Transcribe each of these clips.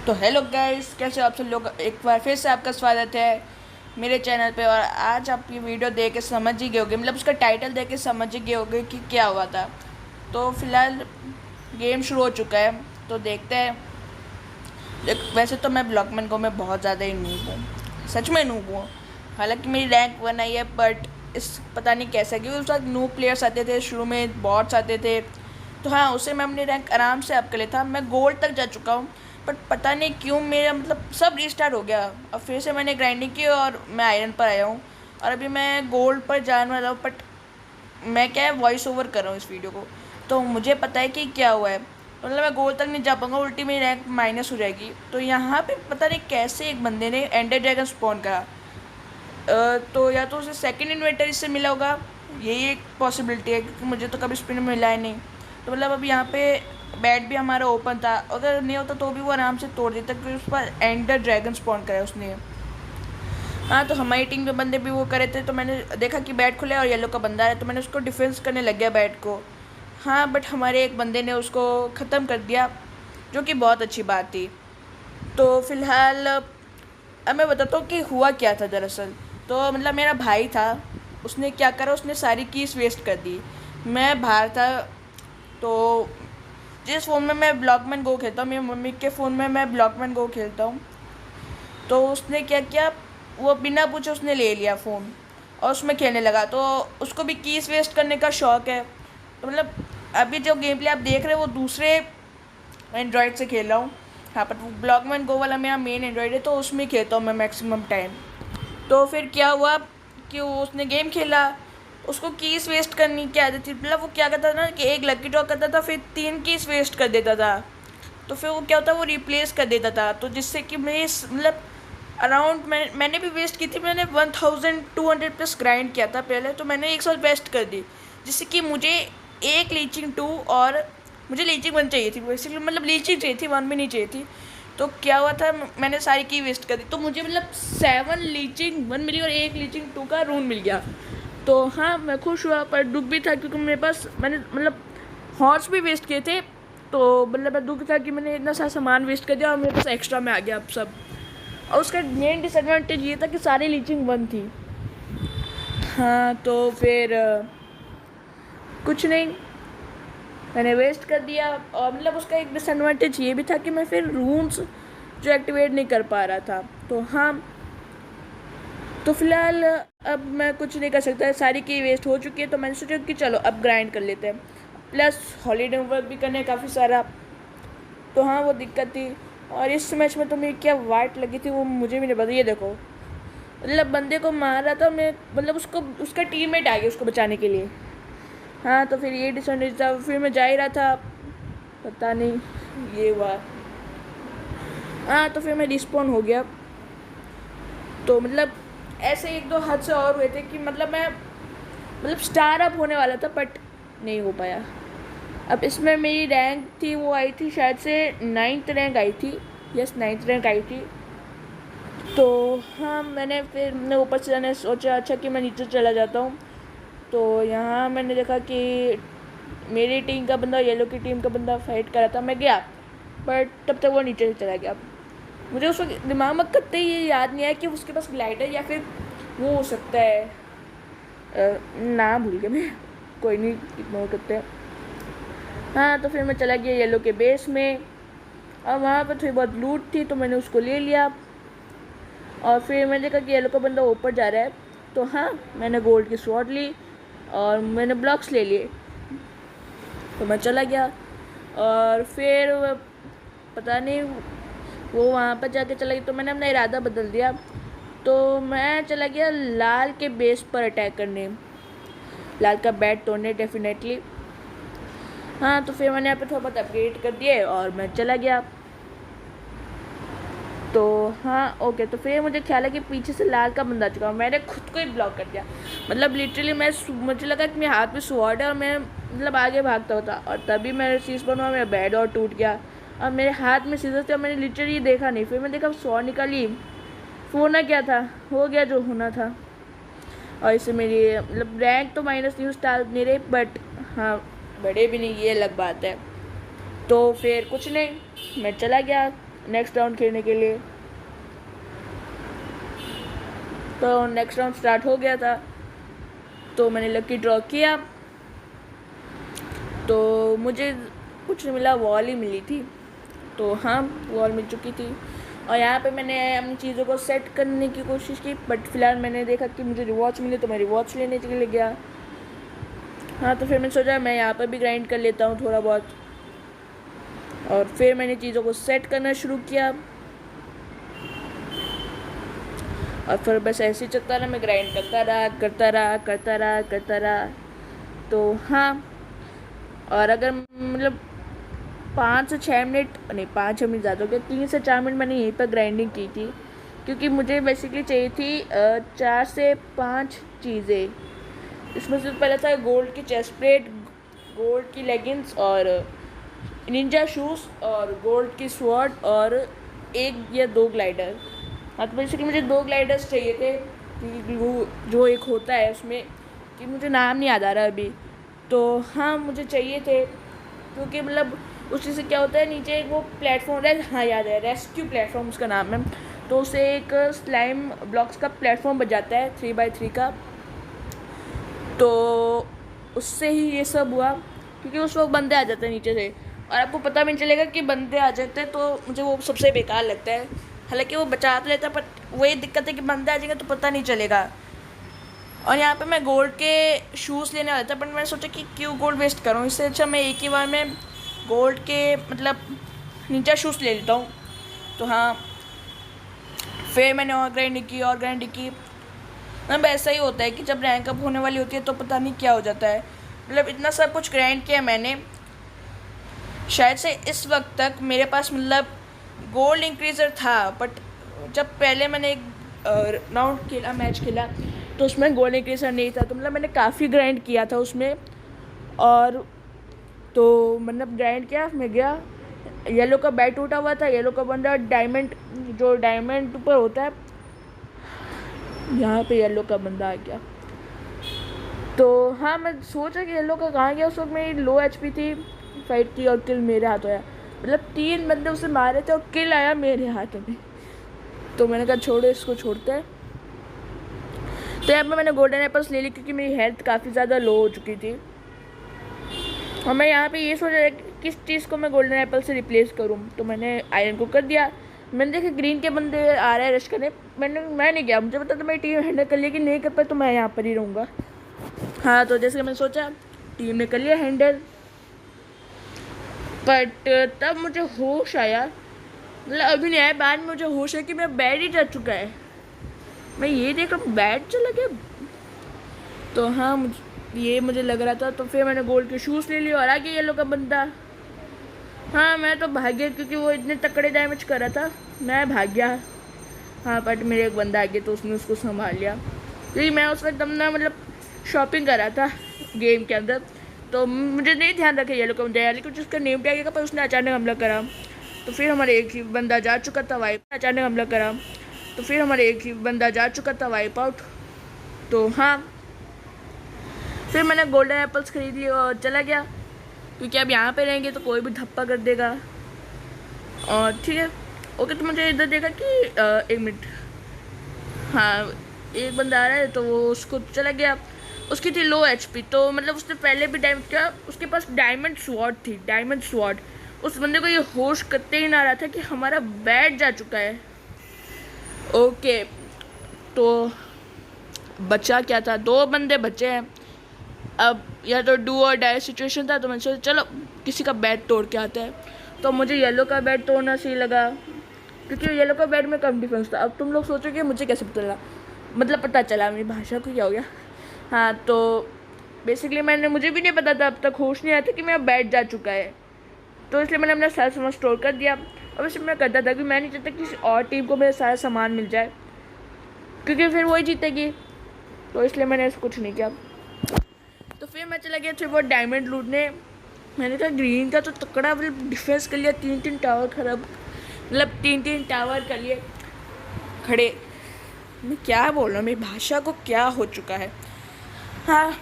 तो hello guys, कैसे हो आप सब लोग। एक बार फिर से आपका स्वागत है मेरे चैनल पे। और आज आप ये वीडियो देख के समझ ही गए होगे, मतलब उसका टाइटल देख के समझ ही गए होगे कि क्या हुआ था। तो फिलहाल गेम शुरू हो चुका है, तो देखते हैं। वैसे तो मैं ब्लॉकमैन को मैं बहुत ज़्यादा ही नूब हूँ, सच में नूब हूँ। हालांकि मेरी रैंक 1 आई है, बट इस पता नहीं कैसा, क्योंकि उस वक्त नूब प्लेयर्स आते थे, शुरू में बॉट्स आते थे। तो हाँ, उससे मैं अपनी रैंक आराम से अप कर लेता। मैं गोल्ड तक जा चुका हूँ, बट पता नहीं क्यों मेरा मतलब सब रिस्टार्ट हो गया। अब फिर से मैंने ग्राइंडिंग की और मैं आयरन पर आया हूँ, और अभी मैं गोल्ड पर जाने वाला हूँ। बट मैं क्या है, वॉइस ओवर कर रहा हूँ इस वीडियो को, तो मुझे पता है कि क्या हुआ है। तो मतलब मैं गोल तक नहीं जा पाऊंगा, उल्टी मेरी रैंक माइनस हो जाएगी। तो यहाँ पे पता नहीं कैसे एक बंदे ने एंडर ड्रैगन स्पॉन करा। तो या तो उसे सेकंड इन्वेंटरी से मिला होगा, यही एक पॉसिबिलिटी है, क्योंकि मुझे तो कभी स्पिन में मिला है नहीं। तो मतलब अब यहाँ पे बैट भी हमारा ओपन था, अगर नहीं होता तो भी वो आराम से तोड़ देता, क्योंकि उस पर एंडर ड्रैगन स्पॉन करा उसने। हाँ, तो हमारी टीम के बंदे भी वो करे थे, तो मैंने देखा कि बैट खुला है और येलो का बंदा है, तो मैंने उसको डिफेंस करने लग गया बैट को। हाँ, बट हमारे एक बंदे ने उसको ख़त्म कर दिया, जो कि बहुत अच्छी बात थी। तो फिलहाल अब मैं बताता हूँ कि हुआ क्या था दरअसल। तो मतलब मेरा भाई था, उसने क्या करा, उसने सारी कीज़ वेस्ट कर दी। मैं बाहर था, तो जिस फ़ोन में मैं ब्लॉकमैन गो खेलता हूँ, मेरी मम्मी के फ़ोन में मैं ब्लॉकमैन गो खेलता हूँ, तो उसने क्या किया, वो बिना पूछे उसने ले लिया फ़ोन और उसमें खेलने लगा। तो उसको भी कीज़ वेस्ट करने का शौक़ है। तो मतलब अभी जो गेम प्ले आप देख रहे हो वो दूसरे एंड्रॉयड से खेल रहा हूँ। हाँ, पर वो ब्लॉकमैन गो वाला मेरा मेन एंड्रॉयड है, तो उसमें खेलता हूँ मैं मैक्सिमम टाइम। तो फिर क्या हुआ कि उसने गेम खेला, उसको कीज़ वेस्ट करनी की आदत थी। मतलब वो क्या करता था ना कि एक लकी ड्रॉ करता था, फिर 3 कीज़ वेस्ट कर देता था। तो फिर वो क्या होता, वो रिप्लेस कर देता था, तो जिससे कि मेरे मतलब अराउंड मैंने भी वेस्ट की थी। मैंने 1200 प्लस ग्राइंड किया था पहले, तो मैंने एक साथ वेस्ट कर दी, जिससे कि मुझे एक लीचिंग 2 और मुझे लीचिंग 1 चाहिए थी बेसिकली। मतलब लीचिंग चाहिए थी, 1 भी नहीं चाहिए थी। तो क्या हुआ था, मैंने सारी की वेस्ट कर दी, तो मुझे मतलब 7 लीचिंग 1 मिली और एक लीचिंग 2 का रून मिल गया। तो हाँ, मैं खुश हुआ, पर दुख भी था, क्योंकि मेरे पास मैंने मतलब हॉर्स भी वेस्ट किए थे। तो मतलब मैं दुख था कि मैंने इतना सारा सामान वेस्ट कर दिया और मेरे पास एक्स्ट्रा में आ गया अब सब। और उसका मेन डिसएडवांटेज ये था कि सारी लीचिंग 1 थी। हाँ, तो फिर कुछ नहीं, मैंने वेस्ट कर दिया। और मतलब उसका एक डिसएडवांटेज ये भी था कि मैं फिर रून्स जो एक्टिवेट नहीं कर पा रहा था। तो हाँ, तो फिलहाल अब मैं कुछ नहीं कर सकता, सारी की वेस्ट हो चुकी है। तो मैंने सोचा कि चलो अब ग्राइंड कर लेते हैं, प्लस हॉलीडे वर्क भी करने काफ़ी सारा। तो हाँ, वो दिक्कत थी। और इस मैच में तो मेरी क्या वाइट लगी थी वो मुझे भी नहीं पता। ये देखो, मतलब बंदे को मार रहा था मैं, मतलब उसको उसका टीममेट आ गया उसको बचाने के लिए। हाँ, तो फिर ये डिसएडवांटेज था। फिर मैं जा ही रहा था, पता नहीं ये हुआ। हाँ, तो फिर मैं रिस्पॉन हो गया। तो मतलब ऐसे एक दो हादसे और हुए थे कि मतलब मैं मतलब स्टार अप होने वाला था, बट नहीं हो पाया। अब इसमें मेरी रैंक थी, वो आई थी शायद से 9th रैंक आई थी। यस, 9th रैंक आई थी। तो हाँ, मैंने ऊपर से जाने सोचा अच्छा कि मैं नीचे चला जाता हूँ। तो यहाँ मैंने देखा कि मेरी टीम का बंदा येलो की टीम का बंदा फाइट कर रहा था। मैं गया, बट तब तक वो नीचे से चला गया। मुझे उस वक्त दिमाग में कतई ये याद नहीं आया कि उसके पास ग्लाइडर या फिर वो हो सकता है, ना भूल गया मैं, कोई नहीं, इग्नोर करते हैं। हाँ, तो फिर मैं चला गया येलो के बेस में, और वहाँ पर थोड़ी बहुत लूट थी, तो मैंने उसको ले लिया। और फिर मैंने देखा कि येलो का बंदा ऊपर जा रहा है, तो हाँ, मैंने गोल्ड की स्वॉर्ड ली और मैंने ब्लॉक्स ले लिए। तो मैं चला गया, और फिर पता नहीं वो वहाँ पर जाके चला गया, तो मैंने अपना इरादा बदल दिया। तो मैं चला गया लाल के बेस पर अटैक करने, लाल का बैट तोड़ने डेफिनेटली। हाँ, तो फिर मैंने यहाँ पे थोड़ा बहुत अपग्रेड कर दिए और मैं चला गया। तो हाँ, ओके, तो फिर मुझे ख्याल है कि पीछे से लाल का बंदा आ चुका, मैंने खुद को ही ब्लॉक कर दिया। मतलब लिटरली मुझे लगा कि मेरे हाथ में स्वॉर्ड है और मैं मतलब आगे भागता होता, और तभी मेरे सीज बनवा, मेरा बैट और टूट गया और मेरे हाथ में सीजर थे और मैंने लिटरली देखा नहीं। फिर मैं देखा स्वॉर्ड निकाली, होना क्या था, हो गया जो होना था। और इससे मेरी मतलब रैंक तो माइनस न्यू स्टार मेरे, बट हाँ, बड़े भी नहीं, ये अलग बात है। तो फिर कुछ नहीं, मैं चला गया नेक्स्ट राउंड खेलने के लिए। तो नेक्स्ट राउंड स्टार्ट हो गया था, तो मैंने लकी ड्रॉ किया, तो मुझे कुछ नहीं मिला, वॉल ही मिली थी। तो हाँ, वॉल मिल चुकी थी। और यहाँ पे मैंने अपनी चीज़ों को सेट करने की कोशिश की, बट फिलहाल मैंने देखा कि मुझे रिवॉर्ड्स मिले, तो मैं रिवॉर्ड्स लेने के लिए गया। हाँ, तो फिर मैंने सोचा मैं यहाँ पर भी ग्राइंड कर लेता हूँ थोड़ा बहुत, और फिर मैंने चीज़ों को सेट करना शुरू किया। और फिर बस ऐसे ही चलता रहा, मैं ग्राइंड करता रहा। तो हाँ, और अगर मतलब 5 से 6 मिनट, नहीं 5-6 मिनट ज़्यादा हो गया, 3 से 4 मिनट मैंने यहीं पर ग्राइंडिंग की थी, क्योंकि मुझे बेसिकली चाहिए थी 4 से 5 चीज़ें। इसमें से पहला था गोल्ड की चेस्ट प्लेट, गोल्ड की लेगिंग्स और निंजा शूज़, और गोल्ड की स्वॉर्ड, और 1 या 2 ग्लाइडर। हाँ, तो बेसिकली मुझे 2 ग्लाइडर्स चाहिए थे, क्योंकि वो जो एक होता है उसमें, कि मुझे नाम नहीं याद आ रहा अभी। तो हाँ, मुझे चाहिए थे, क्योंकि मतलब उसी से क्या होता है, नीचे एक वो प्लेटफॉर्म है, हाँ याद है, रेस्क्यू प्लेटफॉर्म उसका नाम है। तो उसे एक स्लाइम ब्लॉक्स का प्लेटफॉर्म बन जाता है 3x3 का। तो उससे ही ये सब हुआ, क्योंकि उस वक्त बंदे आ जाते हैं नीचे से, और आपको पता भी नहीं चलेगा कि बंदे आ जाते हैं। तो मुझे वो सबसे बेकार लगता है, हालांकि वो बचा तो लेता है, पर वही दिक्कत है कि बंदे आ जाएंगे तो पता नहीं चलेगा। और यहाँ पे मैं गोल्ड के शूज़ लेने वाला था, पर मैंने सोचा कि क्यों गोल्ड वेस्ट करूँ, इससे अच्छा मैं एक ही बार में गोल्ड के मतलब निंजा शूज़ ले लेता हूँ। तो हाँ, फिर मैंने और ग्राइंडिंग की। मतलब ऐसा ही होता है कि जब रैंक अप होने वाली होती है तो पता नहीं क्या हो जाता है। मतलब इतना सब कुछ ग्राइंड किया मैंने, शायद से इस वक्त तक मेरे पास मतलब गोल्ड इंक्रीज़र था, बट जब पहले मैंने एक राउंड खेला, मैच खेला, तो उसमें गोल्ड इंक्रीज़र नहीं था। तो मतलब मैंने काफ़ी ग्राइंड किया था उसमें, और तो मतलब ग्राइंड किया, मैं गया, येलो का बैट टूटा हुआ था, येलो का बंदा डायमंड, जो डायमंड ऊपर होता है, यहाँ पे येलो का बंदा आ गया। तो हाँ, मैं सोचा कि येलो का कहाँ गया, उस वक्त मेरी लो एचपी थी, फाइट की, और किल मेरे हाथ आया। मतलब 3 बंदे उसे मारे थे और किल आया मेरे हाथ में। तो मैंने कहा छोड़ो, इसको छोड़ते हैं। तो यहाँ पे मैंने गोल्डन एप्पल्स ले ली, क्योंकि मेरी हेल्थ काफ़ी ज़्यादा लो हो चुकी थी, और मैं यहाँ पे ये सोच रहा कि किस चीज़ को मैं गोल्डन एप्पल से रिप्लेस करूँ। तो मैंने आयरन को कर दिया। मैंने देखा ग्रीन के बंदे आ रहे हैं रश करने, मैं नहीं गया, मुझे पता था मेरी टीम हैंडल कर लेगी, नहीं कर पाई तो मैं यहाँ पर ही रहूँगा। हाँ, तो जैसे मैंने सोचा, टीम ने कर लिया हैंडल, बट तब मुझे होश आया, मतलब अभी नहीं आया, बाद में मुझे होश है कि मेरा बैट ही जा चुका है। मैं ये देख रहा हूँ बैट चला गया। तो हाँ, ये मुझे लग रहा था। तो फिर मैंने गोल्ड के शूज़ ले लिए और आ गया येलो का बंदा। हाँ, मैं तो भाग गया, क्योंकि वो इतने तकड़े डैमेज कर रहा था, मैं भाग गया। हाँ, बट मेरे एक बंदा आ गया तो उसने उसको संभाल लिया, क्योंकि मैं उस वक्त ना मतलब शॉपिंग कर रहा था गेम के अंदर, तो मुझे नहीं ध्यान रखा येलो का बंदा आया, लेकिन उसका नेम टैग आएगा, पर उसने अचानक हमला करा। तो फिर हमारे एक ही बंदा जा चुका था वाइप, अचानक हमला करा, तो फिर हमारे एक ही बंदा जा चुका था वाइप आउट। तो हाँ, फिर मैंने गोल्डन एप्पल्स खरीद लिए और चला गया, क्योंकि अब यहाँ पे रहेंगे तो कोई भी धप्पा कर देगा। और ठीक है, ओके। तो मुझे इधर देखा कि 1 मिनट, हाँ, एक बंदा आ रहा है, तो वो उसको चला गया। उसकी थी लो एचपी, तो मतलब उसने पहले भी डायमंड किया, उसके पास डायमंड स्वॉर्ड थी, डायमंड स्वॉर्ड। उस बंदे को ये होश करते ही ना रहा था कि हमारा बैट जा चुका है। ओके, तो बचा क्या था, 2 बंदे बचे हैं। अब या तो डू और डाई सिचुएशन था, तो मैंने सोचा चलो किसी का बैट तोड़ के आता है। तो मुझे येलो का बैट तोड़ना सही लगा, क्योंकि येलो का बैट में कम डिफेंस था। अब तुम लोग सोचोगे मुझे कैसे पता चला, मतलब पता चला, मेरी भाषा को क्या हो गया। हाँ, तो बेसिकली मुझे भी नहीं पता था, अब तक होश नहीं आया था कि मेरा बैट जा चुका है। तो इसलिए मैंने अपना सारा सामान स्टोर कर दिया। अब इसलिए मैं करता था कि मैं नहीं चाहता किसी और टीम को मेरा सारा सामान मिल जाए, क्योंकि फिर वही जीतेगी। तो इसलिए मैंने ऐसा कुछ नहीं किया। तो फिर मैं चला गया फिर वो डायमंड लूटने। मैंने कहा ग्रीन का तो तकड़ा मतलब डिफेंस कर लिया, 3-3 टावर खराब, मतलब 3-3 टावर कर लिए खड़े। मैं क्या बोल रहा हूँ, मेरी भाषा को क्या हो चुका है। हाँ,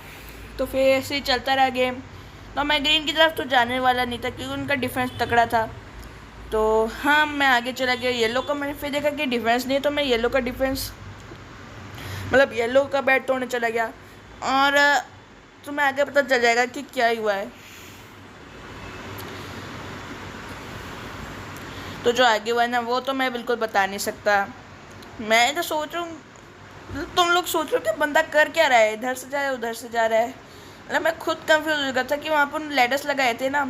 तो फिर ऐसे ही चलता रहा गेम। तो मैं ग्रीन की तरफ तो जाने वाला नहीं था, क्योंकि उनका डिफेंस तकड़ा था। तो हाँ, मैं आगे चला गया। येलो का मैंने फिर देखा कि डिफेंस नहीं है, तो मैं येलो का डिफेंस मतलब येलो का बैट तोड़ने चला गया। और तुम्हें आगे पता चल जाएगा कि क्या हुआ है। तो जो आगे हुआ है ना, वो तो मैं बिल्कुल बता नहीं सकता। मैं तो सोच रहा हूँ, तुम लोग सोच रहे हो कि बंदा कर क्या रहा है, इधर से जा रहा है उधर से जा रहा है। मतलब मैं खुद कंफ्यूज हो गया था कि वहाँ पर लेडर्स लगाए थे ना,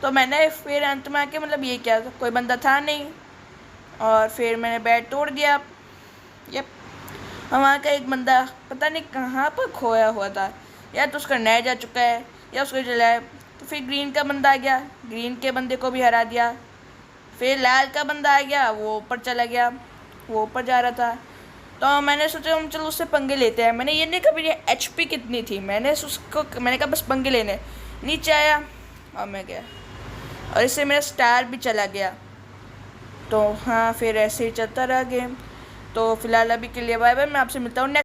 तो मैंने फिर अंत में आके मतलब ये क्या, कोई बंदा था नहीं, और फिर मैंने बैट तोड़ दिया। यप। और वहाँ का एक बंदा पता नहीं कहाँ पर खोया हुआ था, या तो उसका नया जा चुका है या उसको जला है। तो फिर ग्रीन का बंदा आ गया, ग्रीन के बंदे को भी हरा दिया। फिर लाल का बंदा आ गया, वो ऊपर चला गया, वो ऊपर जा रहा था। तो मैंने सोचा हम चलो उससे पंगे लेते हैं। मैंने ये नहीं कभी HP कितनी थी, मैंने कहा बस पंगे लेने। नीचे आया और मैं गया, और इससे मेरा स्टार भी चला गया। तो हाँ, फिर ऐसे ही चलता रहा गेम। तो फिलहाल अभी के लिए बाय बाय, मैं आपसे मिलता हूँ नेक्स्ट